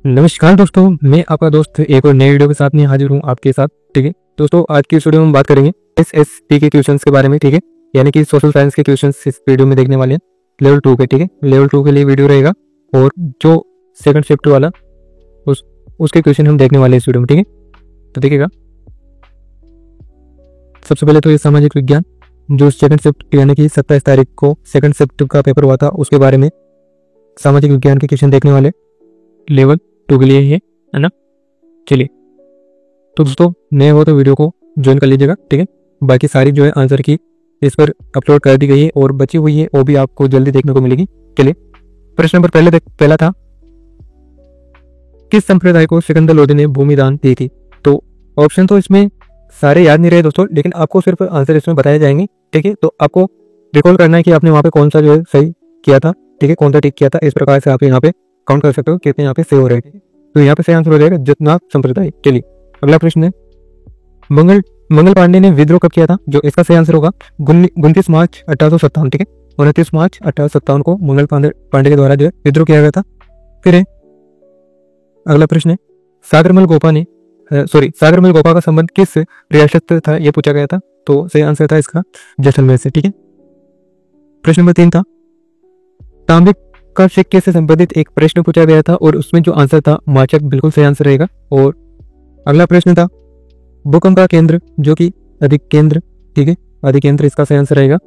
नमस्कार दोस्तों, मैं आपका दोस्त एक और नई वीडियो के साथ में हाजिर हूँ आपके साथ। ठीक है दोस्तों, आज की इस वीडियो में हम बात करेंगे एसएसटी के क्वेश्चंस के बारे में। ठीक है, यानी कि सोशल साइंस के क्वेश्चंस इस वीडियो में देखने वाले हैं लेवल 2 के। ठीक है, लेवल 2 के लिए वीडियो रहेगा और जो सेकंड शिफ्ट वाला उसके क्वेश्चन हम देखने वाले हैं इस वीडियो में। ठीक है, तो देखिएगा। सबसे पहले तो ये सामाजिक विज्ञान जो सेकंड शिफ्ट यानी कि 27 तारीख को सेकंड शिफ्ट का पेपर हुआ था उसके बारे में सामाजिक विज्ञान के क्वेश्चन देखने वाले लेवल 2 के लिए है ना। चलिए, तो दोस्तों नए हो तो वीडियो को ज्वाइन कर लीजिएगा। ठीक है, बाकी सारी जो है आंसर की इस पर अपलोड कर दी गई है और बची हुई है वो भी आपको जल्दी देखने को मिलेगी। चलिए, प्रश्न नंबर पहला था, किस संप्रदाय को सिकंदर लोधी ने भूमि दान दी थी? तो ऑप्शन तो इसमें सारे याद नहीं रहे दोस्तों, लेकिन आपको सिर्फ आंसर इसमें बताए जाएंगे। ठीक है, तो आपको रिकॉल करना है कि आपने वहाँ पे कौन सा जो है सही किया था। ठीक है, कौन सा टिक किया था। इस प्रकार से आप यहाँ पे काउंट कर सकते हो कितने यहाँ पे सेव हो रहे हैं। तो यहाँ पे सही आंसर हो जाएगा जतनाथ संप्रदाय। चलिए, अगला प्रश्न है, मंगल पांडे ने विद्रोह कब किया था? जो इसका सही आंसर होगा 29 मार्च 1857। ठीक है, 29 मार्च 1857 को मंगल पांडे के द्वारा जो है विद्रोह किया गया था। फिर है अगला प्रश्न है, सागरमल गोपा का संबंध किस रियासत से था? यह पूछा गया था। तो सही आंसर था इसका जैसलमेर से। ठीक है, प्रश्न नंबर 3 था, तांबे का सिक्के से संबंधित एक प्रश्न पूछा गया था और उसमें जो आंसर था माचक बिल्कुल सही आंसर रहेगा। और अगला प्रश्न था, भूकंप का केंद्र जो कि अधिकेंद्र। ठीक है, अधिकेंद्र इसका सही आंसर रहेगा।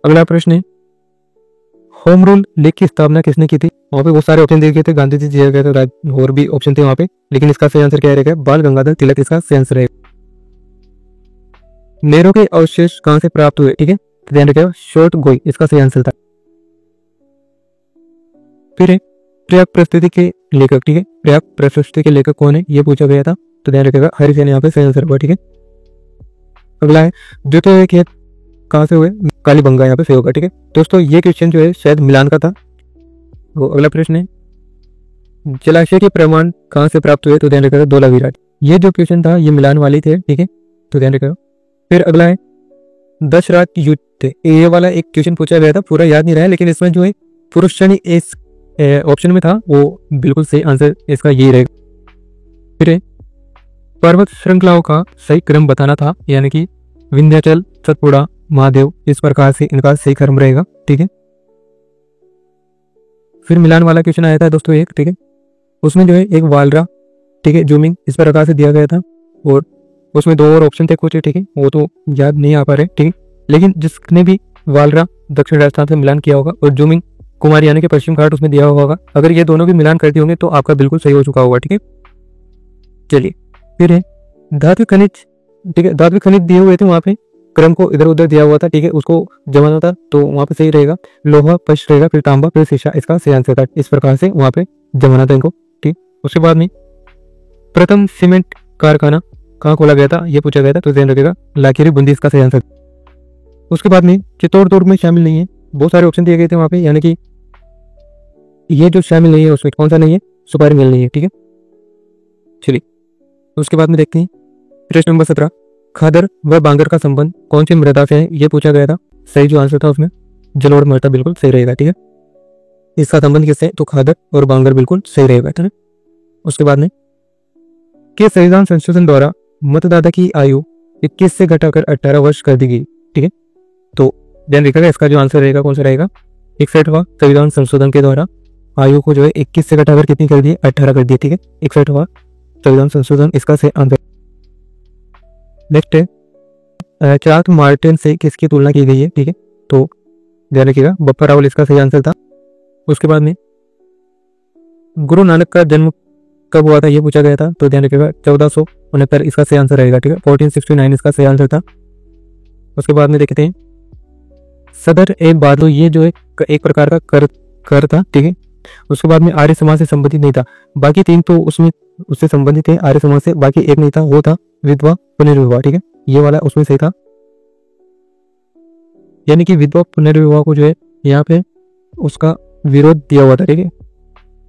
अगला प्रश्न है, होम रूल लीग की स्थापना किसने की थी? वहां पे बहुत सारे ऑप्शन दिए गए थे, गांधी जी दिया गया था और भी ऑप्शन थे वहां पे, लेकिन इसका सही आंसर क्या रहेगा? बाल गंगाधर तिलक इसका सही आंसर रहेगा। नेहरू के अवशेष कहां से प्राप्त हुए? ठीक है, ध्यान रखिएगा, शॉर्ट गोई इसका सही आंसर था। फिर है पर्याप्त प्रस्तुति के लेखक। ठीक है, पर्याप्त प्रस्तुति के लेखक कौन है ये पूछा गया था, तो ध्यान रखिएगा हरिसेन यहाँ पे सही आंसर हुआ। ठीक है, अगला है, द्वितीय खेत कहाँ से हुए? कालीबंगा यहाँ पे सही होगा। ठीक है दोस्तों, ये क्वेश्चन जो है शायद मिलान का था। तो अगला प्रश्न है, जलाशय के प्रमाण कहाँ से प्राप्त हुए? तो ध्यान रखिएगा धौलावीरा। ये जो क्वेश्चन था ये मिलान वाले थे। ठीक है, तो ध्यान रखिएगा। फिर अगला है, दशरथ युद्ध, ये वाला एक क्वेश्चन पूछा गया था, पूरा याद नहीं रहा है, लेकिन इसमें जो है पुरुषणी इस ऑप्शन में था वो बिल्कुल सही आंसर इसका यही रहेगा। फिर पर्वत श्रृंखलाओं का सही क्रम बताना था, यानी कि विंध्याचल, सतपुड़ा, महादेव, इस प्रकार से इनका सही क्रम रहेगा। ठीक है, फिर मिलान वाला क्वेश्चन आया था दोस्तों एक। ठीक है, उसमें जो है एक वालरा, ठीक है, जूमिंग इस प्रकार से दिया गया था और उसमें 2 और ऑप्शन थे कुछ। ठीक है, वो तो याद नहीं आ पा रहे। ठीक है, लेकिन जिसने भी वालरा दक्षिण राजस्थान से मिलान किया होगा और जूमिंग कुमार यानी कि पश्चिम घाट उसमें दिया हुआ होगा, अगर ये दोनों भी मिलान करते होंगे तो आपका बिल्कुल सही हो चुका होगा। ठीक है, चलिए, फिर है धात्विक खनिज। ठीक है, धात्विक खनिज दिए हुए थे, वहां पे क्रम को इधर उधर दिया हुआ था। ठीक है, उसको जमाना था तो वहां पे सही रहेगा लोहा, पश्च रहेगा, फिर तांबा, फिर शीशा, इसका सही आंसर था। इस प्रकार से वहां पे जमाना था इनको। ठीक, उसके बाद में प्रथम सीमेंट कारखाना कहाँ खोला गया था ये पूछा गया था, तो ध्यान रखिएगा लाखेरी बूंदी इसका सही आंसर। उसके बाद में चित्तौड़गढ़ में शामिल नहीं है, बहुत सारे ऑप्शन दिए गए थे वहां पे, यानी कि ये जो शामिल नहीं है उसमें कौन सा नहीं है? सुपारी मिल नहीं है। ठीक है, चलिए उसके बाद में देखते हैं प्रश्न नंबर 17, खादर व बांगर का संबंध कौन सी मृदा से है ये पूछा गया था। सही जो आंसर था उसमें जलोढ़ मृदा बिल्कुल सही रहेगा। ठीक है, इसका संबंध किससे? तो खादर और बांगर बिल्कुल सही रहेगा। ठीक है, उसके बाद में के संविधान संशोधन द्वारा मतदाता की आयु 21 से घटाकर 18 वर्ष कर दी गई। ठीक है, तो ध्यान रखिएगा इसका जो आंसर रहेगा कौन सा रहेगा? 61वां संविधान संशोधन के द्वारा आयु को जो है 21 से घटाकर कितनी कर दी? 18 कर दी। ठीक है, 61वां संविधान संशोधन इसका सही आंसर। नेक्स्ट है, चार्ल्स मार्टिन से किसकी तुलना की गई है? ठीक है, तो ध्यान रखिएगा बप्पा रावल इसका सही आंसर था। उसके बाद में गुरु नानक का जन्म कब हुआ था ये पूछा गया था, तो ध्यान रखिएगा 1469 इसका सही आंसर रहेगा। ठीक है, 1469 इसका सही आंसर था। उसके बाद में देखते हैं सदर ए बादलो, ये जो है एक प्रकार का कर था। ठीक है, उसके बाद में आर्य समाज से संबंधित नहीं था, बाकी 3 तो उसमें उससे संबंधित है आर्य समाज से, बाकी एक नहीं था, वो था विधवा पुनर्विवाह। ठीक है, ये वाला उसमें सही था, यानी कि विधवा पुनर्विवाह को जो है यहाँ पे उसका विरोध दिया हुआ था। ठीक है,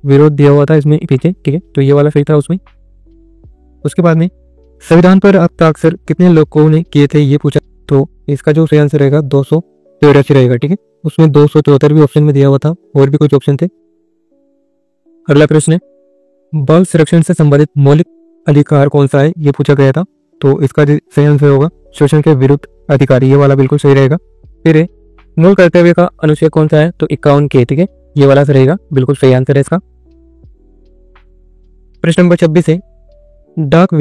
विरोध दिया हुआ था इसमें पीछे। ठीक है, तो ये वाला सही था उसमें। उसके बाद में संविधान पर हस्ताक्षर कितने लोगों ने किए थे ये पूछा, तो इसका जो सही आंसर रहेगा 283 रहेगा। ठीक है, उसमें 274 भी ऑप्शन में दिया हुआ था और भी कुछ ऑप्शन थे। अगला प्रश्न है, बाल संरक्षण से संबंधित मौलिक अधिकार कौन सा है ये पूछा गया था। तो इसका जो सही आंसर होगा शोषण के विरुद्ध अधिकारी, ये वाला बिल्कुल सही रहेगा। फिर मूल कर्तव्य का अनुच्छेद कौन सा है, तो 51 के, ठीक है, ये वाला सही रहेगा, बिल्कुल सही आंसर है इसका। प्रश्न नंबर 26 है, डाक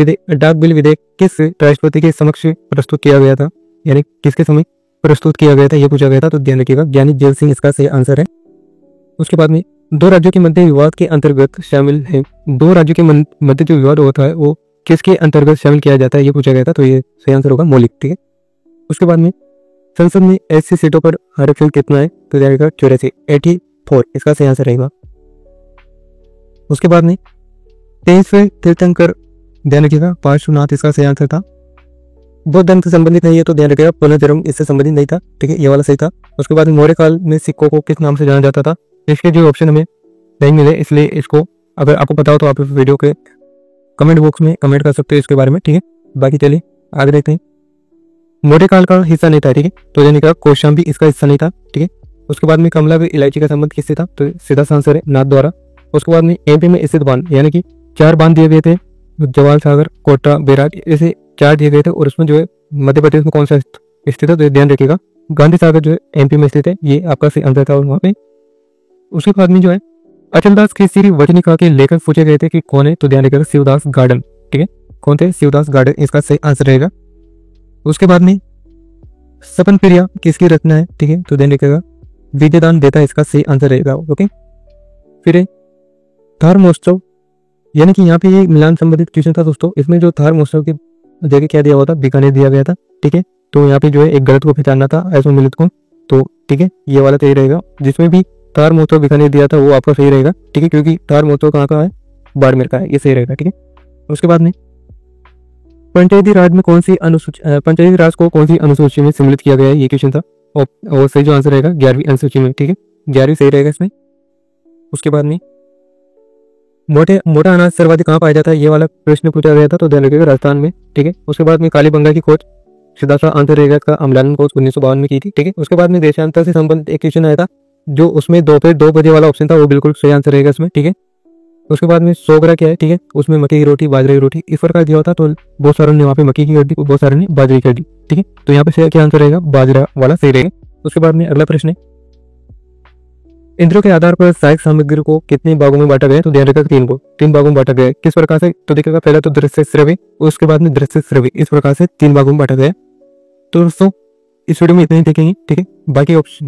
बिल विधेयक किस राष्ट्रपति के समक्ष प्रस्तुत किया गया था, यानी किसके समय प्रस्तुत किया गया था ये पूछा गया था। तो ध्यान रखिएगा ज्ञानी जेल सिंह इसका सही आंसर है। उसके बाद में दो राज्यों के मध्य विवाद के अंतर्गत शामिल है, दो राज्यों के मध्य जो विवाद होता है वो किसके अंतर्गत शामिल किया जाता है ये पूछा गया था। तो ये सही आंसर होगा मौलिक, ठीक है। उसके बाद में संसद में ऐसी सीटों पर आरक्षण कितना है, तो जाएगा 84 इसका सही आंसर रहेगा। उसके बाद में 23वें तीर्थंकर, ध्यान रखिएगा पार्श्वनाथ इसका सही आंसर था। बौद्ध धर्म से संबंधित नहीं है तो ध्यान रखिएगा पुनर्जन्म इससे संबंधित नहीं था, ठीक है, ये वाला सही था। उसके बाद मौर्य काल में सिक्कों को किस नाम से जाना जाता था, इसके जो ऑप्शन हमें नहीं मिले, इसलिए इसको अगर आपको पता हो तो आप इस वीडियो के कमेंट बॉक्स में कमेंट कर सकते हो इसके बारे में, ठीक है। बाकी चलिए आगे देखते हैं। मौर्य काल का हिस्सा नहीं था, ठीक है, तो यानी कि कौशाम्बी इसका हिस्सा नहीं था, ठीक है। उसके बाद में कमला व इलायची का संबंध किससे था, तो सीधा आंसर है नाथ द्वारा। उसके बाद में एमपी में स्थित बांध, यानी कि 4 बांध दिए गए थे, जवाल सागर, कोटा, बैराज, ऐसे 4 दिए गए थे, और उसमें जो है मध्य प्रदेश में कौन सा स्थित है, तो ध्यान रखिएगा गांधी सागर जो है एमपी में स्थित है, ये आपका सही आंसर था वहाँ पे। उसके बाद में जो है अचलदास की श्री वचनिका के लेखक पूछे गए थे कि कौन है, तो ध्यान रखिएगा शिवदास गार्डन, ठीक है, कौन थे, शिवदास गार्डन इसका सही आंसर रहेगा। उसके बाद में सपन प्रिया किसकी रचना है, ठीक है, तो ध्यान रखिएगा विजयदान देता इसका सही आंसर रहेगा, ओके। फिर थार महोत्सव, यानी कि यहाँ पे ये मिलान संबंधित क्वेश्चन था दोस्तों। इसमें जो थार महोत्सव की जगह क्या दिया हुआ था, बीकानेर दिया गया था, ठीक है। तो यहाँ पे जो है एक गलत को पहचानना था असम्मिलित को, तो ठीक है, ये वाला सही रहेगा। जिसमें भी थार महोत्सव बीकानेर दिया था वो आपका सही रहेगा, ठीक है, क्योंकि थार महोत्सव कहाँ का है, बाड़मेर का है, ये सही रहेगा, ठीक है। उसके बाद में पंचायती राज में पंचायती राज को कौन सी अनुसूची में सम्मिलित किया गया है, ये क्वेश्चन था, और सही जो आंसर रहेगा 11वीं अनुसूची में, ठीक है, 11वीं सही रहेगा इसमें। उसके बाद में मोटा अनाज सर्वाधिक कहाँ पाया जाता है, ये वाला प्रश्न पूछा गया था, तो ध्यान रखिएगा राजस्थान में, ठीक है। उसके बाद में काली बंगा की खोज सीधा सा आंसर रहेगा इसका, अम्लान खोज 1952 में की थी, ठीक है। उसके बाद में देशांतर से संबंधित एक क्वेश्चन आया था, जो उसमें दोपहर 2 बजे वाला ऑप्शन था, वो बिल्कुल सही आंसर रहेगा इसमें, ठीक है। उसके बाद में सोगरा क्या है, ठीक है, उसमें मक्की की रोटी, बाजरे की रोटी, इस प्रकार दिया होता, तो बहुत सारों ने वहाँ पे मक्की की कर दी, बहुत सारों ने बाजरे की कर दी, ठीक है। तो यहाँ पे क्या आंसर रहेगा, बाजरा वाला सही रहेगा। उसके बाद में अगला प्रश्न है, इंद्रों के आधार पर सहायक सामग्री को कितने भागों में बांटा गया, तो ध्यान रखिएगा 3 भागों में बांटा गया। किस प्रकार से, तो देखिएगा पहला तो दृश्य श्रव्य, उसके बाद में दृश्य श्रव्य, इस प्रकार से 3 भागों में बांटा गया। तो दोस्तों इस वीडियो में इतने ही देखेंगे, ठीक है,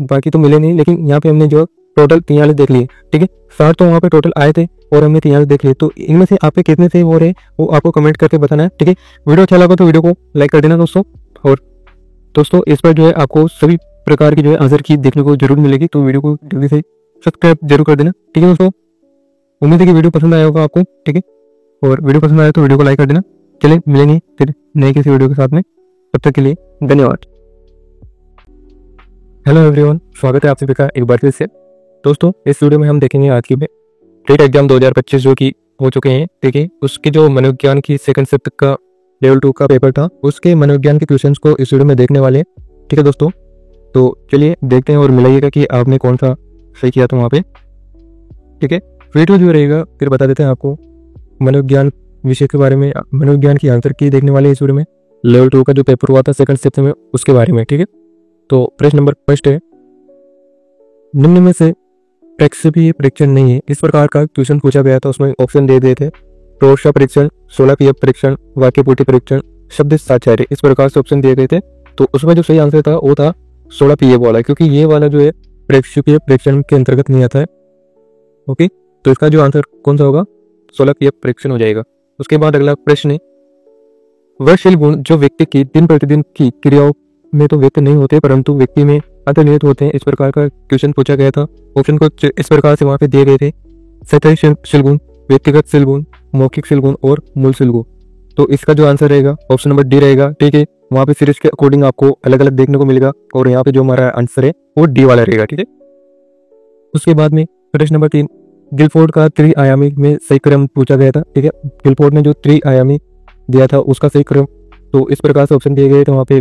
बाकी तो मिले नहीं, लेकिन यहाँ पे हमने जो टोटल 43 देख लिए, ठीक है। 60 तो वहाँ पे टोटल आए थे और हमने 43 देख लिए, तो इनमें से आपके कितने से हो रहे वो आपको कमेंट करके बताना है, ठीक है। वीडियो अच्छा लगा तो वीडियो को लाइक कर देना दोस्तों, और दोस्तों इस पर जो है आपको सभी प्रकार की जो है आंसर की देखने को जरूर मिलेगी, तो वीडियो को जल्दी से सब्सक्राइब जरूर कर देना, ठीक है दोस्तों। उम्मीद है कि वीडियो पसंद आया होगा आपको, ठीक है, और वीडियो पसंद आया तो वीडियो को लाइक कर देना। चलिए मिलेंगे फिर नए किसी वीडियो के साथ में, तब तक के लिए धन्यवाद। हेलो एवरीवन, स्वागत है आप सभी का एक बार फिर से। दोस्तों इस वीडियो में हम देखेंगे आज की टेट एग्जाम 2025 जो कि हो चुके हैं, ठीक है, उसके जो मनोविज्ञान की सेकंड शिफ्ट का लेवल 2 का पेपर था, उसके मनोविज्ञान के क्वेश्चंस को इस वीडियो में देखने वाले हैं, ठीक है दोस्तों। तो चलिए देखते हैं और मिलाइएगा कि आपने कौन सा सही किया था वहाँ पे, ठीक है। वीडियो जो रहेगा फिर बता देते हैं आपको मनोविज्ञान विषय के बारे में, मनोविज्ञान की आंसर की देखने वाले इस वीडियो में, लेवल 2 का जो पेपर हुआ था सेकंड शिफ्ट में उसके बारे में, ठीक है। तो प्रश्न नंबर फर्स्ट है, निम्न में से प्रक्षेपीय परीक्षण नहीं है, इस प्रकार का क्वेश्चन पूछा गया था। उसमें ऑप्शन दे दिए थे, टोर्सा परीक्षण, 16 पीएफ परीक्षण, वाक्यपूर्ति परीक्षण, शब्द साक्षात्कार, इस प्रकार से ऑप्शन दिए गए थे। तो उसमें जो सही आंसर था वो था 16 पीएफ वाला, क्योंकि ये वाला जो है प्रक्षेपीय परीक्षण के अंतर्गत नहीं आता है, ओके। तो इसका जो आंसर कौन सा होगा, 16 पीएफ परीक्षण हो जाएगा। उसके बाद अगला प्रश्न है, वह शील गुण जो व्यक्ति की दिन प्रतिदिन की क्रियाओं में तो व्यक्त नहीं होते परंतु व्यक्ति में अंतर्निहित होते हैं, इस प्रकार का क्वेश्चन पूछा गया था। ऑप्शन को इस प्रकार से वहां पे दिए गए थे, सतही शील गुण, व्यक्तिगत शील गुण, मौखिक शील गुण और मूल शील गुण। तो इसका जो आंसर रहेगा ऑप्शन नंबर डी रहेगा, ठीक है। वहां पे सीरीज के अकॉर्डिंग आपको अलग अलग देखने को मिलेगा, और यहाँ पे जो हमारा आंसर है वो डी वाला रहेगा, ठीक है। उसके बाद में प्रश्न नंबर 3, गिलफोर्ड का त्रिआयामी में सही क्रम पूछा गया था, ठीक है। गिलफोर्ड ने जो त्रिआयामी दिया था उसका सही क्रम, तो इस प्रकार से ऑप्शन दिए गए थे वहाँ पे,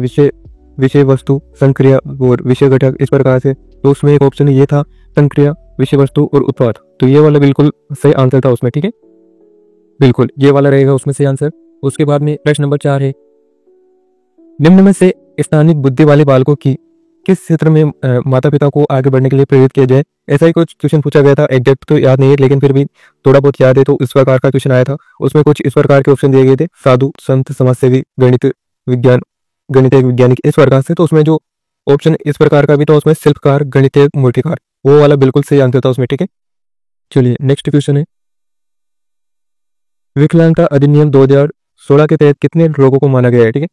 विषय वस्तु, संक्रिया और विषय घटक, इस प्रकार से। तो उसमें एक ऑप्शन ये था संक्रिया, विषय वस्तु और उत्पाद, तो ये वाला बिल्कुल सही आंसर था उसमें, ठीक है। बिल्कुल ये वाला रहेगा उसमें से आंसर। उसके बाद में प्रश्न नंबर 4 है, निम्न में से स्थानिक बुद्धि वाले बालकों की किस क्षेत्र में माता पिता को आगे बढ़ने के लिए प्रेरित किया जाए। ऐसा ही कुछ क्वेश्चन पूछा गया था, एग्जैक्ट तो याद नहीं है लेकिन फिर भी थोड़ा बहुत याद है। तो इस प्रकार का क्वेश्चन आया था, उसमें कुछ इस प्रकार के ऑप्शन दिए गए थे, साधु, संत, समाजसेवी, गणित विज्ञान, गणित वैज्ञानिक, इस प्रकार से। तो उसमें जो ऑप्शन इस प्रकार का भी था उसमें शिल्पकार, गणित मूर्तिकार, वो वाला बिल्कुल सही आंसर था उसमें। ठीक है, चलिए नेक्स्ट क्वेश्चन है, विकलांगता अधिनियम 2016 के तहत कितने रोगों को माना गया है। ठीक है,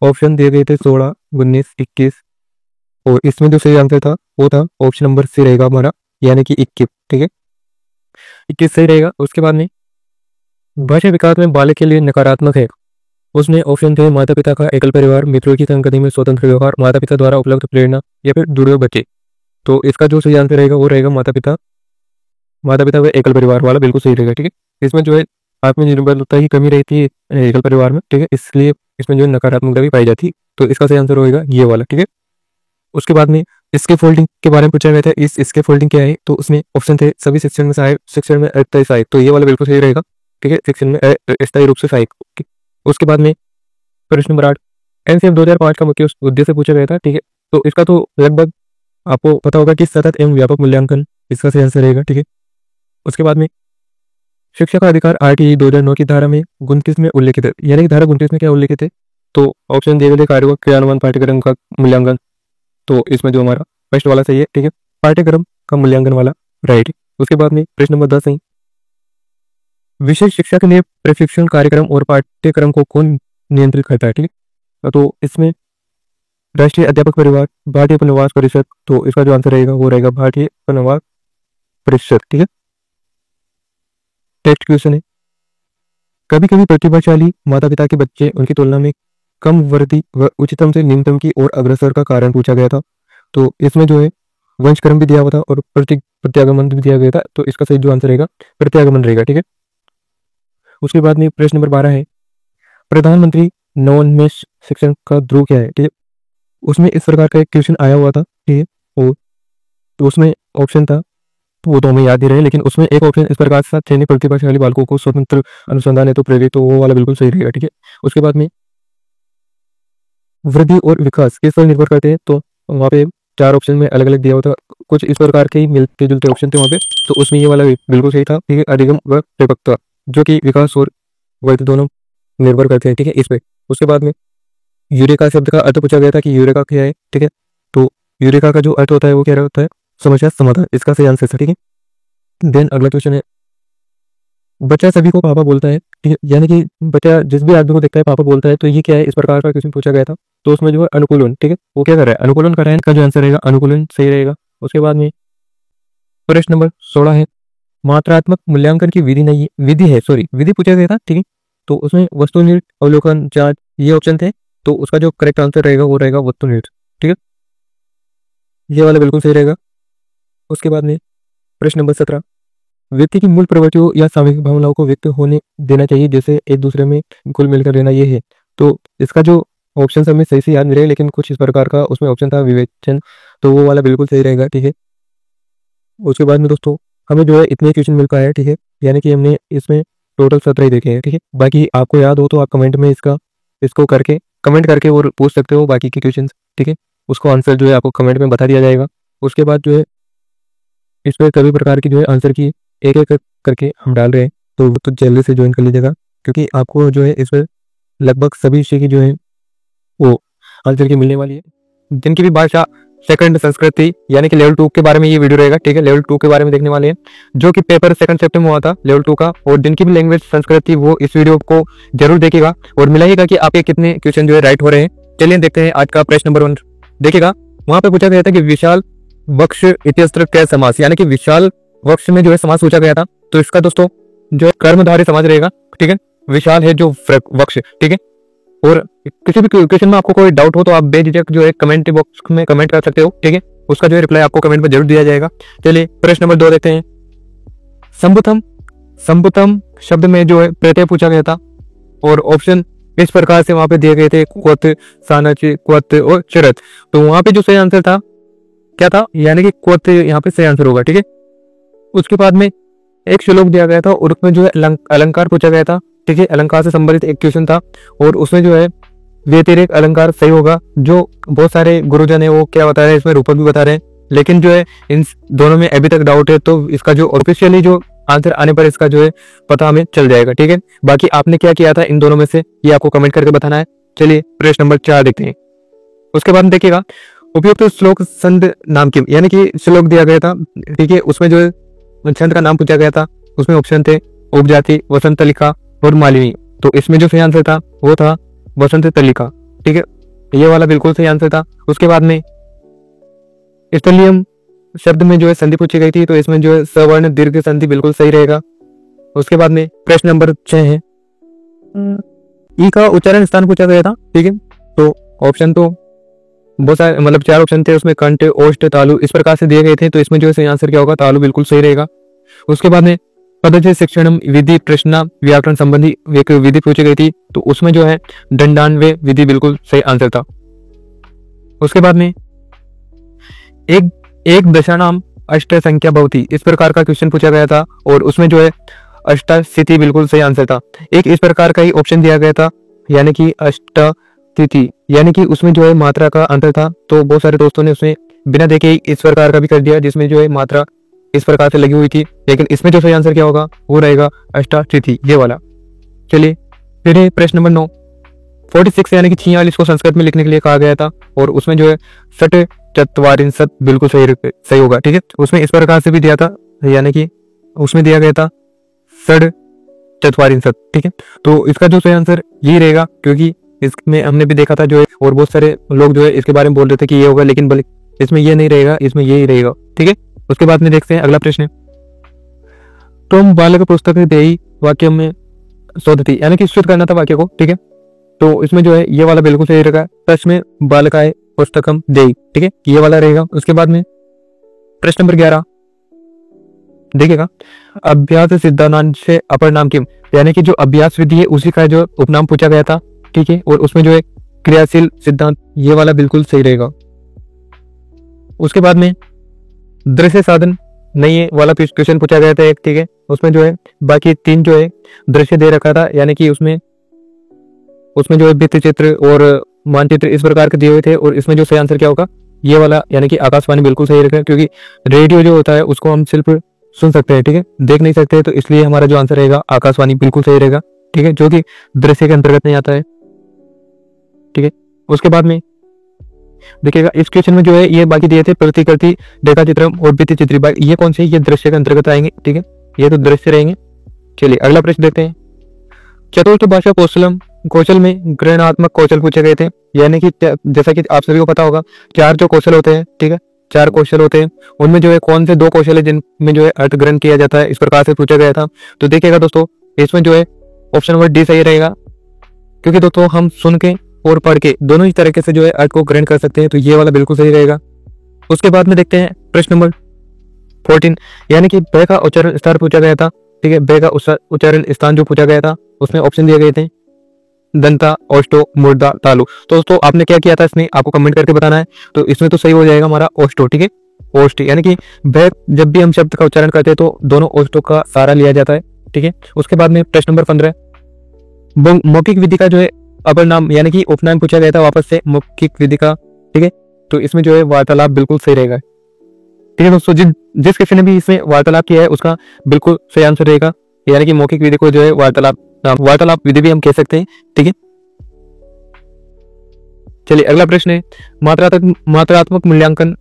ऑप्शन दिए गए थे 16, 19, 21, और इसमें जो सही आंसर था वो था ऑप्शन नंबर सी रहेगा हमारा, यानी कि 21। ठीक है, 21 सही रहेगा। उसके बाद में भाषा विकास में बालक के लिए नकारात्मक है, उसमें ऑप्शन थे माता पिता का एकल परिवार, मित्रों की संगति में स्वतंत्र व्यवहार, माता पिता द्वारा उपलब्ध प्रेरणा, या फिर जुड़े हुए बच्चे। तो इसका जो सही आंसर रहेगा वो रहेगा माता पिता व एकल परिवार वाला, बिल्कुल सही रहेगा। ठीक है, इसमें जो है आत्मनिर्भरता की कमी रहती है एकल परिवार में। ठीक है, इसलिए इसमें जो है नकारात्मकता भी पाई जाती है। तो इसका सही आंसर होगा ये वाला। ठीक है, उसके बाद में इसके फोल्डिंग के बारे में पूछा गया था, इसके फोल्डिंग क्या है। तो उसमें ऑप्शन थे सभी शिक्षण में सहायक, शिक्षण में अस्थायी सहायक, तो ये वाला बिल्कुल सही रहेगा। ठीक है, शिक्षण में अस्थायी रूप से सहायक। उसके बाद में प्रश्न नंबर 8, एनसीएफ 2005 का मुख्य उद्देश्य पूछा गया था। ठीक है, तो इसका तो लगभग आपको पता होगा कि सतत एवं व्यापक मूल्यांकन, इसका सही आंसर रहेगा। ठीक है, उसके बाद में शिक्षा का अधिकार आरटीई 2009 की धारा में 29 में उल्लेखित है, यानी कि धारा 29 में क्या उल्लेखित है। तो ऑप्शन दिए गए कार्यों का क्रियान्वयन, पाठ्यक्रम का मूल्यांकन। तो इसमें जो हमारा फर्स्ट वाला सही है। ठीक है, पाठ्यक्रम का मूल्यांकन वाला राइट। उसके बाद में प्रश्न नंबर 10 है, विशेष शिक्षा के लिए प्रशिक्षण कार्यक्रम और पाठ्यक्रम को कौन नियंत्रित करता है। ठीक है, तो इसमें राष्ट्रीय अध्यापक परिवार, भारतीय पुनर्वास परिषद। तो इसका जो आंसर रहेगा वो रहेगा भारतीय पुनर्वास परिषद। ठीक है, टेक्स्ट क्वेश्चन है, कभी कभी प्रतिभाशाली माता पिता के बच्चे उनकी तुलना में कम वर्दी व उच्चतम से निम्नतम की ओर अग्रसर का कारण पूछा गया था। तो इसमें जो है वंशक्रम भी दिया हुआ था और प्रत्यागमन भी दिया गया था। तो इसका सही जो आंसर रहेगा प्रत्यागमन रहेगा। ठीक है, उसके बाद में प्रश्न नंबर 12 है, प्रधानमंत्री नवोन्मेष शिक्षण का ध्रुव क्या है। ठीक है, उसमें इस प्रकार का एक क्वेश्चन आया हुआ था। ठीक है, और तो उसमें ऑप्शन था, तो वो तो हमें याद ही रहे, लेकिन उसमें एक ऑप्शन इस प्रकार से सैनिक प्रतिभाशाली बालकों को स्वतंत्र अनुसंधान है तो प्रेरित, तो वो वाला बिल्कुल सही रहेगा। ठीक है, उसके बाद में वृद्धि और विकास किस पर निर्भर करते हैं। तो वहाँ पे 4 ऑप्शन में अलग अलग दिया हुआ था, कुछ इस प्रकार के ही मिलते जुलते ऑप्शन थे वहाँ पे। तो उसमें ये वाला बिल्कुल सही था। ठीक है, अधिगम व परिपक्वता, जो कि विकास और वृद्धि दोनों निर्भर करते हैं। ठीक है, इस पे। उसके बाद में यूरेका शब्द का अर्थ पूछा गया था कि यूरेका क्या है। ठीक है, तो यूरेका का जो अर्थ होता है वो क्या होता है, समस्या समाधान, इसका सही आंसर है। ठीक है, देन अगला क्वेश्चन है, बच्चा सभी को पापा बोलता है। ठीक है, यानी कि बच्चा जिस भी आदमी को देखता है पापा बोलता है, तो ये क्या है, इस प्रकार का क्वेश्चन पूछा गया था। तो उसमें जो है अनुकूलन, ठीक है, वो क्या कर रहा है, अनुकूलन कर रहा है, इसका जो आंसर रहेगा अनुकूलन सही रहेगा। उसके बाद में प्रश्न नंबर 16 है, मात्रात्मक मूल्यांकन की विधि नहीं, विधि पूछा गया था। ठीक है, तो उसमें वस्तुनिष्ठ, अवलोकन, जांच, ये ऑप्शन थे। तो उसका जो करेक्ट आंसर रहेगा वो रहेगा वस्तुनिष्ठ। ठीक है, ये वाला बिल्कुल सही रहेगा। उसके बाद में प्रश्न नंबर 17, व्यक्ति की मूल प्रवृत्तियों या सामूहिक भावनाओं को व्यक्त होने देना चाहिए, जैसे एक दूसरे में घुल मिलकर रहना, ये है। तो इसका जो ऑप्शन हमें सही से याद नहीं रहे, लेकिन कुछ इस प्रकार का उसमें ऑप्शन था विवेचन, तो वो वाला बिल्कुल सही रहेगा। ठीक है, उसके बाद में दोस्तों हमें जो है इतने क्वेश्चन मिल पाए। ठीक है, यानी कि हमने इसमें टोटल 17 ही देखे हैं। ठीक है, बाकी आपको याद हो तो आप कमेंट में इसको करके कमेंट करके और पूछ सकते हो बाकी के क्वेश्चन। ठीक है, उसको आंसर जो है आपको कमेंट में बता दिया जाएगा। उसके बाद जो है इस पर सभी प्रकार की जो है आंसर की एक एक करके हम डाल रहे हैं, तो जल्दी से ज्वाइन कर लीजिएगा, क्योंकि आपको जो है इस पर लगभग सभी विषय की जो है वो आंसर की मिलने वाली है। जिनकी भी भाषा सेकंड संस्कृति यानी कि लेवल 2 के बारे में ये वीडियो रहेगा। ठीक है, लेवल 2 के बारे में देखने वाले हैं, जो कि पेपर 2 सितंबर में हुआ था लेवल 2 का। और जिनकी भी लैंग्वेज संस्कृति वो इस वीडियो को जरूर देखेगा और मिलाइएगा कि आपके कितने क्वेश्चन जो है राइट हो रहे हैं। चलिए देखते हैं आज का प्रश्न नंबर 1। देखिएगा, वहां पे पूछा गया था कि विशाल वक्ष इत्यस्त्र क्या समास, यानी कि विशाल वक्ष में जो है समास पूछा गया था। तो इसका दोस्तों जो है कर्मधारय समास रहेगा। ठीक है, विशाल है जो वक्ष। ठीक है, और किसी भी क्वेश्चन में आपको कोई डाउट हो तो आप बेझिझक जो है कमेंट बॉक्स में कमेंट कर सकते हो। ठीक है, उसका जो है रिप्लाई आपको कमेंट में जरूर दिया जाएगा। चलिए प्रश्न नंबर 2 देखते हैं। संबुतम शब्द में जो है प्रत्यय पूछा गया था और ऑप्शन इस प्रकार से वहां पे दिए गए थे, क्वथ, सानच, क्वथ और चरत। तो वहां पे जो सही आंसर था क्या था, यानी कि क्वथ यहाँ पे सही आंसर होगा। ठीक है, उसके बाद में एक श्लोक दिया गया था और उसमें जो है अलंकार पूछा गया था, ठीक है। अलंकार से संबंधित एक क्वेश्चन था और उसमें जो है व्यतिरेक अलंकार सही होगा। जो बहुत सारे गुरुजन है वो क्या बता रहे हैं, इसमें रूपक भी बता रहे हैं, लेकिन जो है इन दोनों में अभी तक डाउट है, तो इसका जो ऑफिशियली जो आंसर आने पर इसका जो है पता हमें चल जाएगा, ठीक है। बाकी आपने क्या किया था इन दोनों में से, ये आपको कमेंट करके बताना है। चलिए प्रश्न नंबर 4 देखते हैं। उसके बाद देखिएगा, उपयुक्त श्लोक संध नाम की, यानी कि श्लोक दिया गया था, ठीक है। उसमें जो है छंद का नाम पूछा गया था, उसमें ऑप्शन थे उपजाति, वसंत तलिका और मालिनी। तो इसमें जो सही आंसर था वो था वसंत तलिका, ठीक है। ये वाला बिल्कुल सही आंसर था। उसके बाद में स्थलियम शब्द में जो है संधि पूछी गई थी, तो इसमें जो है सवर्ण दीर्घ संधि बिल्कुल सही रहेगा। उसके बाद में प्रश्न नंबर 6 है, ई का उच्चारण स्थान पूछा गया था, ठीक है। तो ऑप्शन तो बहुत सारे, मतलब 4 ऑप्शन थे, उसमें कंठ, ओष्ठ, तालु इस प्रकार से दिए गए थे, तो इसमें जो है सही आंसर क्या होगा, तालु बिल्कुल सही रहेगा। उसके बाद में पदज शिक्षणम विधि प्रश्न व्याकरण संबंधी एक विधि पूछी गई थी, तो उसमें जो है दंडान्वय विधि बिल्कुल सही आंसर था। उसके बाद में एक दशानाम अष्ट संख्या भवति इस प्रकार का क्वेश्चन पूछा गया था, और उसमें जो है अष्टास्थिति बिल्कुल सही आंसर था। एक इस प्रकार का ही ऑप्शन दिया गया था, यानी कि अष्टास्थिति, यानी कि उसमें जो है मात्रा का अंतर था, तो बहुत सारे दोस्तों ने उसमें बिना देखे इस प्रकार का भी कर दिया, जिसमें जो है मात्रा इस प्रकार से लगी हुई थी, लेकिन इसमें जो सही आंसर क्या होगा वो रहेगा अष्टास्थिति, ये वाला। चलिए फिर प्रश्न नंबर 9, 46 यानी कि 46 को संस्कृत में लिखने के लिए कहा गया था, और उसमें जो है षट चत्वारिंशत् बिल्कुल सही होगा, ठीक है। उसमें इस प्रकार से भी दिया था, यानी कि उसमें दिया गया था षट चत्वारिंशत्, ठीक है। तो इसका जो सही आंसर यही रहेगा, क्योंकि इसमें हमने भी देखा था जो है, और बहुत सारे लोग जो है इसके बारे में बोल रहे थे कि ये होगा, लेकिन बल्कि इसमें ये नहीं रहेगा, इसमें यही रहेगा, ठीक है। उसके बाद में देखते हैं अगला प्रश्न। तुम बालक पुस्तक देई वाक्य में शोधती, यानी कि शुद्ध करना था वाक्य को, ठीक है। तो इसमें जो है ये वाला बिल्कुल सही रहेगा, टच में बालकाय पुस्तकम देई, ठीक है, ये वाला रहेगा। उसके बाद में प्रश्न नंबर 11 देखिएगा, अभ्यास सिद्धांत से अपर नाम किम, यानी कि जो अभ्यास विधि है उसी का जो उपनाम पूछा गया था, ठीक है। और उसमें जो है क्रियाशील सिद्धांत, ये वाला बिल्कुल सही रहेगा। उसके बाद में दृश्य साधन नहीं है वाला क्वेश्चन पूछा गया था एक, ठीक है। उसमें जो है बाकी 3 जो है दृश्य दे रखा था, यानी कि उसमें जो है भित्ति चित्र और मानचित्र इस प्रकार के दिए हुए थे, और इसमें जो सही आंसर क्या होगा ये वाला, यानी कि आकाशवाणी बिल्कुल सही रहेगा, क्योंकि रेडियो जो होता है उसको हम सिर्फ सुन सकते हैं, ठीक है, देख नहीं सकते, तो इसलिए हमारा जो आंसर रहेगा आकाशवाणी बिल्कुल सही रहेगा, ठीक है, जो कि दृश्य के अंतर्गत नहीं आता है, ठीक है। उसके बाद में देखिएगा, इस क्वेश्चन में जो है ये बाकी दिए थे प्रतिकृति, रेखा चित्रम और भित्ति चित्र, ये कौन से, ये दृश्य के अंतर्गत आएंगे, ठीक है, ये तो दृश्य रहेंगे। चलिए अगला प्रश्न देखते हैं। चतुर्थ भाषा कौशल में ग्रहणात्मक कौशल पूछे गए थे, यानी कि जैसा कि आप सभी को पता होगा 4 जो कौशल होते हैं, ठीक है, 4 कौशल होते हैं, उनमें जो है कौन से 2 कौशल है जिनमें जो है अर्थ ग्रहण किया जाता है, इस प्रकार से पूछा गया था। तो देखिएगा दोस्तों, इसमें जो है ऑप्शन नंबर डी सही रहेगा, क्योंकि दोस्तों हम सुन के और पढ़ के दोनों ही तरीके से जो है अर्थ को ग्रहण कर सकते हैं, तो ये वाला बिल्कुल सही रहेगा। उसके बाद में देखते हैं प्रश्न नंबर 14, यानी कि ब का उच्चारण स्थान पूछा गया था, ठीक है। ब का उच्चारण स्थान जो पूछा गया था उसमें ऑप्शन दिए गए थे दंता, ओष्टो, मुर्दा, तालु। तो दोस्तों आपने क्या किया था, इसमें आपको कमेंट करके बताना है। तो इसमें तो सही हो जाएगा हमारा ओष्टो, ठीक है, ओष्ट, यानी कि ब जब भी हम शब्द का उच्चारण करते हैं तो दोनों ओष्टों का सहारा लिया जाता है, ठीक है। उसके बाद में प्रश्न नंबर 15, मौखिक विधि का जो है अपर नाम, यानी कि उपनाम पूछा गया था वापस से मौखिक विधि का, ठीक है। तो इसमें जो है वार्तालाप बिल्कुल सही रहेगा, ठीक है दोस्तों। जिस क्वेश्चन ने भी इसमें वार्तालाप किया है उसका बिल्कुल सही आंसर रहेगा, यानी कि मौखिक विधि को जो है वार्तालाप विधि भी हम कह सकते हैं, ठीक है। चलिए अगला प्रश्न है, मात्रात्मक मूल्यांकन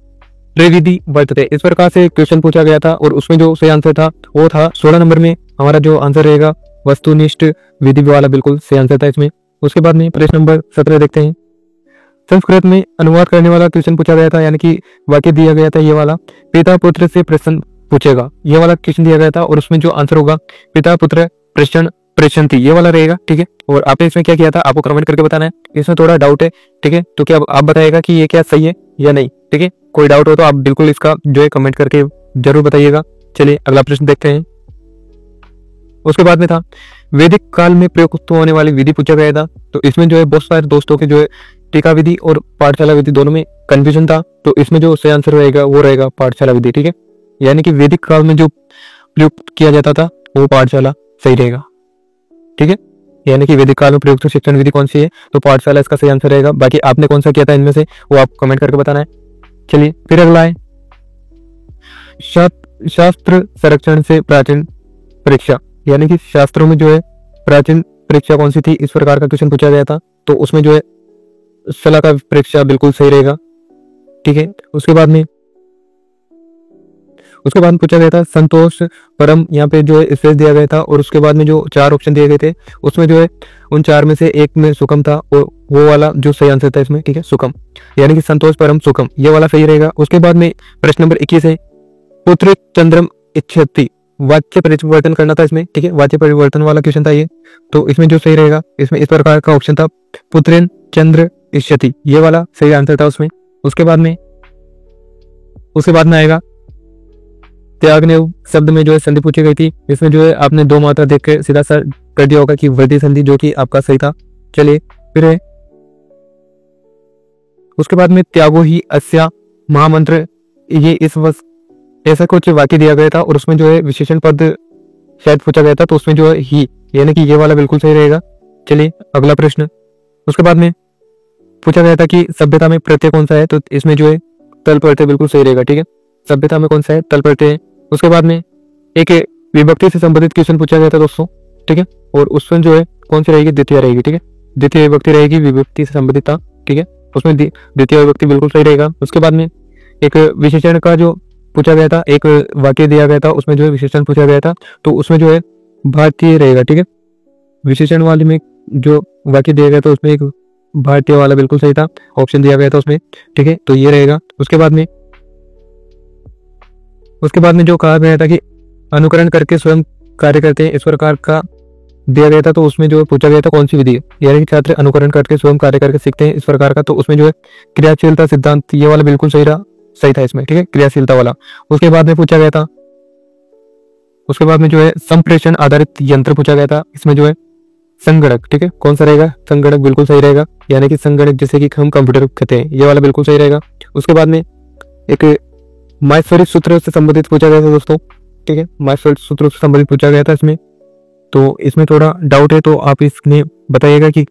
त्रिविधि वर्तते, इस प्रकार से क्वेश्चन पूछा गया था, और उसमें जो सही आंसर था वो था 16 नंबर में हमारा जो आंसर रहेगा वस्तुनिष्ठ विधि वाला बिल्कुल सही आंसर था इसमें। उसके बाद में प्रश्न नंबर 17 देखते हैं। संस्कृत में अनुवाद करने वाला क्वेश्चन पूछा गया था, यानी कि वाक्य दिया गया था ये वाला, पिता पुत्र से प्रश्न पूछेगा, ये वाला क्वेश्चन दिया गया था, और उसमें जो आंसर होगा पिता पुत्र प्रश्न प्रश्नति, ये वाला रहेगा, ठीक है। और आपने इसमें क्या किया था आपको कमेंट करके बताना है, इसमें थोड़ा डाउट है, ठीक है। तो क्या आप बताइएगा कि ये क्या सही है या नहीं, ठीक है। कोई डाउट हो तो आप बिल्कुल इसका जो है कमेंट करके जरूर बताइएगा। चलिए अगला प्रश्न देखते हैं। उसके बाद में था वैदिक काल में प्रयुक्त होने वाली विधि पूछा गया था, तो इसमें जो है बहुत सारे दोस्तों के जो है टीका विधि और पाठशाला विधि दोनों में कंफ्यूजन था, तो इसमें जो सही आंसर रहेगा वो रहेगा पाठशाला विधि, ठीक है। यानी कि वैदिक काल में जो प्रयुक्त किया जाता था वो पाठशाला सही रहेगा। ठीक है, यानी कि वैदिक काल में प्रयुक्त शिक्षण विधि कौन सी है, तो पाठशाला इसका सही आंसर रहेगा। बाकी आपने कौन सा किया था इनमें से वो आप कमेंट करके बताना है। चलिए फिर अगला है शास्त्र संरक्षण से प्राचीन परीक्षा, यानी कि शास्त्रों में जो है प्राचीन परीक्षा कौन सी थी, इस प्रकार का क्वेश्चन पूछा गया था। तो उसमें जो है शला का परीक्षा बिल्कुल सही रहेगा। ठीक है, उसके बाद में पूछा गया था संतोष परम, यहाँ पे जो है स्पेस दिया गया था और उसके बाद में जो 4 ऑप्शन दिए गए थे उसमें जो है उन 4 में से एक में सुखम था और वो वाला जो सही आंसर था इसमें। ठीक है, सुखम, यानी कि संतोष परम सुखम, ये वाला सही रहेगा। उसके बाद में प्रश्न नंबर 21 है पुत्र चंद्रम इच्छति, वाच्य परिवर्तन करना था इसमें। ठीक है, वाच्य परिवर्तन वाला क्वेश्चन था ये। तो इसमें जो सही रहेगा इसमें इस प्रकार का ऑप्शन था पुत्रेन चंद्र इच्छति, ये वाला सही आंसर था उसमें। उसके बाद में आएगा त्यागनेव शब्द में जो है संधि पूछी गई थी, इसमें जो है आपने 2 मात्रा देख के सीधा सा कर दिया होगा कि वृद्धि संधि, जो कि आपका सही था। चलिए फिर है उसके बाद में त्यागो ही अस्या महामंत्र, ये इस ऐसा कुछ वाक्य दिया गया था और उसमें जो है विशेषण पद शायद पूछा गया था, तो उसमें जो है ही, यानी कि ये वाला बिल्कुल सही रहेगा। चलिए अगला प्रश्न, उसके बाद में पूछा गया था कि सभ्यता में प्रत्यय कौन सा है, तो इसमें जो है तल प्रत्यय बिल्कुल सही रहेगा। ठीक है, सभ्यता में कौन सा है, तल प्रत्यय। उसके बाद में एक विभक्ति से संबंधित क्वेश्चन पूछा गया था दोस्तों। ठीक है, और उसमें जो है कौन सी रहेगी, द्वितीय रहेगी। ठीक है, द्वितीय विभक्ति रहेगी, विभक्ति से संबंधित था। ठीक है, उसमें द्वितीय विभक्ति बिल्कुल सही रहेगा। उसके बाद में एक विशेषण का जो पूछा गया था, एक वाक्य दिया गया था, उसमें जो है विशेषण पूछा गया था, तो उसमें जो है भारतीय रहेगा। ठीक है, विशेषण वाले में जो वाक्य दिया गया था उसमें एक भारतीय वाला बिल्कुल सही था, ऑप्शन दिया गया था उसमें। ठीक है, तो ये रहेगा। उसके बाद में जो कहा गया था कि अनुकरण करके स्वयं कार्य करते हैं, इस प्रकार का दिया गया था, तो उसमें जो पूछा गया था कौन सी विधि है, यानी कि छात्र अनुकरण करके स्वयं कार्य करके सीखते हैं, इस प्रकार का। तो उसमें जो है क्रियाशीलता सिद्धांत, ये वाला बिल्कुल सही था इसमें। ठीक है, क्रियाशीलता वाला। उसके बाद में पूछा गया था, उसके बाद में जो है संप्रेषण आधारित यंत्र पूछा गया था, इसमें जो है संगणक। ठीक है, कौन सा रहेगा, संगणक बिल्कुल सही रहेगा, यानी कि संगणक जैसे कि हम कंप्यूटर कहते हैं, ये वाला बिल्कुल सही रहेगा। उसके बाद में एक माहेश्वरी सूत्र से संबंधित पूछा गया था दोस्तों। ठीक है, माहेश्वरी सूत्र से संबंधित पूछा गया था इसमें, तो इसमें थोड़ा डाउट है, तो आप इसमें बताइएगा कि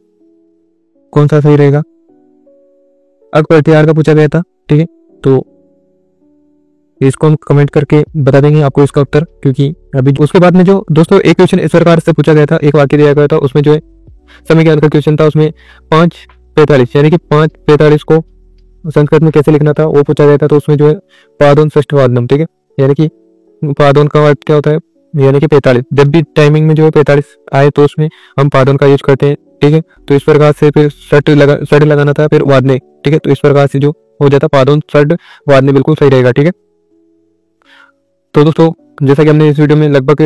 कौन सा सही रहेगा। अग प्रत्याहार का पूछा गया था। ठीक है, तो इसको हम कमेंट करके बता देंगे आपको इसका उत्तर, क्योंकि अभी उसके बाद में जो दोस्तों एक क्वेश्चन इस प्रकार से पूछा गया था, एक वाक्य दिया गया था, उसमें जो है समय ज्ञान का क्वेश्चन था, उसमें 5:45 यानी कि 5:45 को संस्कृत में कैसे लिखना था वो पूछा गया था। तो उसमें जो है पादोन षष्ठवादनम। ठीक है, यानी कि पादोन का अर्थ क्या होता है, यानी कि 45। जब भी टाइमिंग में जो है 45 आए तो उसमें हम पादोन का यूज करते हैं। ठीक है, तो इस प्रकार से फिर षट लगाना था, फिर वादने। ठीक है, तो इस प्रकार से जो हो जाता पादोन षट वादने, बिल्कुल सही रहेगा। ठीक है, तो दोस्तों जैसा कि हमने इस वीडियो में लगभग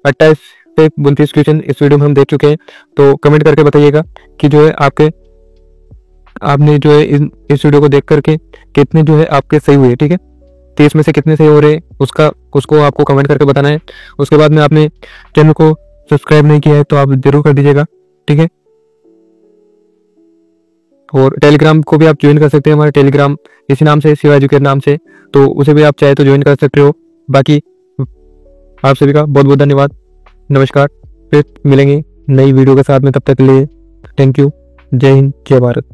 28 से 32 क्वेश्चन इस वीडियो में हम देख चुके हैं, तो कमेंट करके बताइएगा कि जो है आपने जो है इस वीडियो को देख करके कितने जो है आपके सही हुए। ठीक है, 30 में से कितने सही हो रहे उसको आपको कमेंट करके बताना है। उसके बाद में आपने चैनल को सब्सक्राइब नहीं किया है तो आप जरूर कर दीजिएगा। ठीक है, और टेलीग्राम को भी आप ज्वाइन कर सकते हैं, हमारे टेलीग्राम इसी नाम से, शिवा एजुकेट नाम से, तो उसे भी आप चाहे तो ज्वाइन कर सकते हो। बाकी आप सभी का बहुत बहुत धन्यवाद, नमस्कार, फिर मिलेंगे नई वीडियो के साथ में, तब तक के लिए थैंक यू, जय हिंद, जय भारत।